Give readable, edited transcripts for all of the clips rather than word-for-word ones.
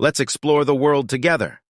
Let's explore the world together.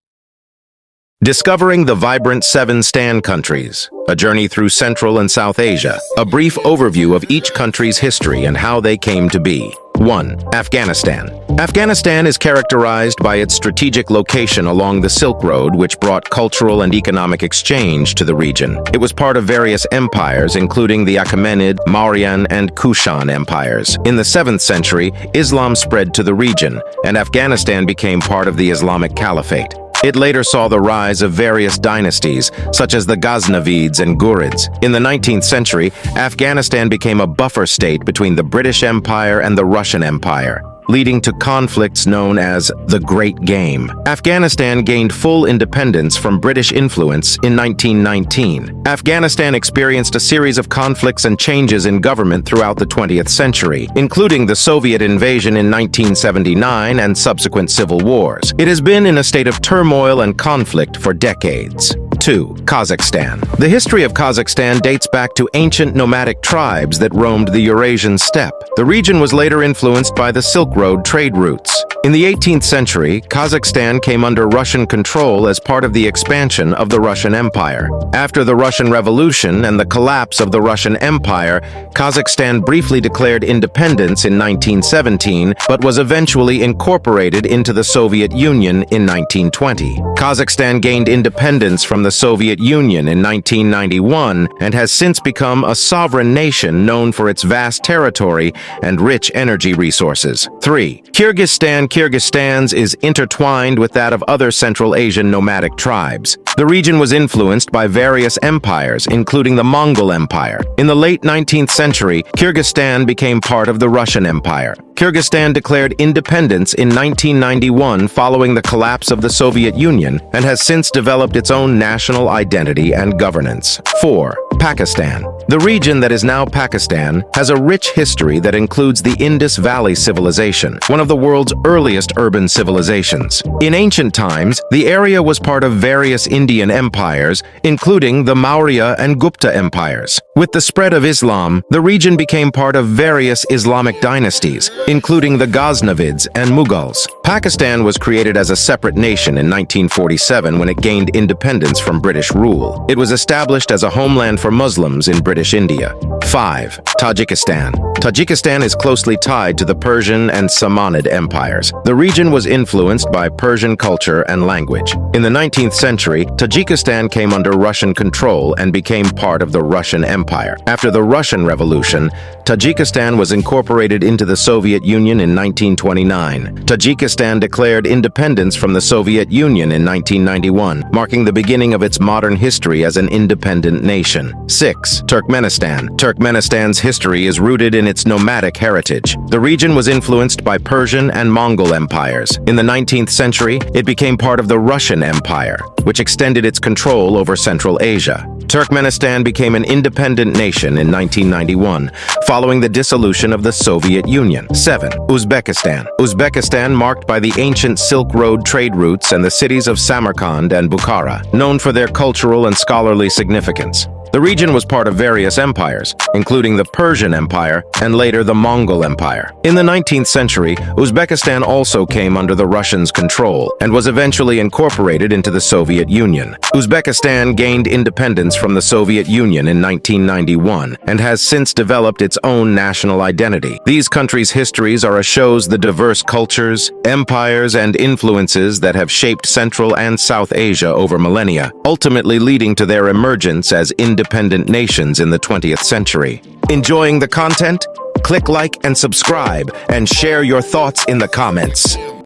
Discovering the vibrant 7 Stan countries, a journey through Central and South Asia, a brief overview of each country's history and how they came to be. 1. Afghanistan. Afghanistan is characterized by its strategic location along the Silk Road, which brought cultural and economic exchange to the region. It was part of various empires, including the Achaemenid, Mauryan, and Kushan empires. In the 7th century, Islam spread to the region, and Afghanistan became part of the Islamic Caliphate. It later saw the rise of various dynasties, such as the Ghaznavids and Ghurids. In the 19th century, Afghanistan became a buffer state between the British Empire and the Russian Empire, leading to conflicts known as the Great Game. Afghanistan gained full independence from British influence in 1919. Afghanistan experienced a series of conflicts and changes in government throughout the 20th century, including the Soviet invasion in 1979 and subsequent civil wars. It has been in a state of turmoil and conflict for decades. 2. Kazakhstan. The history of Kazakhstan dates back to ancient nomadic tribes that roamed the Eurasian steppe. The region was later influenced by the Silk Road trade routes. In the 18th century, Kazakhstan came under Russian control as part of the expansion of the Russian Empire. After the Russian Revolution and the collapse of the Russian Empire, Kazakhstan briefly declared independence in 1917, but was eventually incorporated into the Soviet Union in 1920. Kazakhstan gained independence from the Soviet Union in 1991 and has since become a sovereign nation known for its vast territory and rich energy resources. 3. Kyrgyzstan. Kyrgyzstan's is intertwined with that of other Central Asian nomadic tribes. The region was influenced by various empires, including the Mongol Empire. In the late 19th century, Kyrgyzstan became part of the Russian Empire. Kyrgyzstan declared independence in 1991 following the collapse of the Soviet Union and has since developed its own national identity and governance. 4. Pakistan. The region that is now Pakistan has a rich history that includes the Indus Valley Civilization, one of the world's earliest urban civilizations. In ancient times, the area was part of various Indian empires, including the Maurya and Gupta empires. With the spread of Islam, the region became part of various Islamic dynasties, including the Ghaznavids and Mughals. Pakistan was created as a separate nation in 1947 when it gained independence from British rule. It was established as a homeland for Muslims in British India. 5. Tajikistan. Tajikistan is closely tied to the Persian and Samanid empires. The region was influenced by Persian culture and language. In the 19th century, Tajikistan came under Russian control and became part of the Russian Empire. After the Russian Revolution, Tajikistan was incorporated into the Soviet Union in 1929. Tajikistan declared independence from the Soviet Union in 1991, marking the beginning of its modern history as an independent nation. 6. Turkmenistan. Turkmenistan's history is rooted in its nomadic heritage. The region was influenced by Persian and Mongol empires. In the 19th century, it became part of the Russian Empire, which extended its control over Central Asia. Turkmenistan became an independent nation in 1991, following the dissolution of the Soviet Union. 7. Uzbekistan. Uzbekistan, marked by the ancient Silk Road trade routes and the cities of Samarkand and Bukhara, known for their cultural and scholarly significance. The region was part of various empires, including the Persian Empire and later the Mongol Empire. In the 19th century, Uzbekistan also came under the Russians' control and was eventually incorporated into the Soviet Union. Uzbekistan gained independence from the Soviet Union in 1991 and has since developed its own national identity. These countries' histories are a shows the diverse cultures, empires, and influences that have shaped Central and South Asia over millennia, ultimately leading to their emergence as independent nations in the 20th century. Enjoying the content? Click like and subscribe, and share your thoughts in the comments.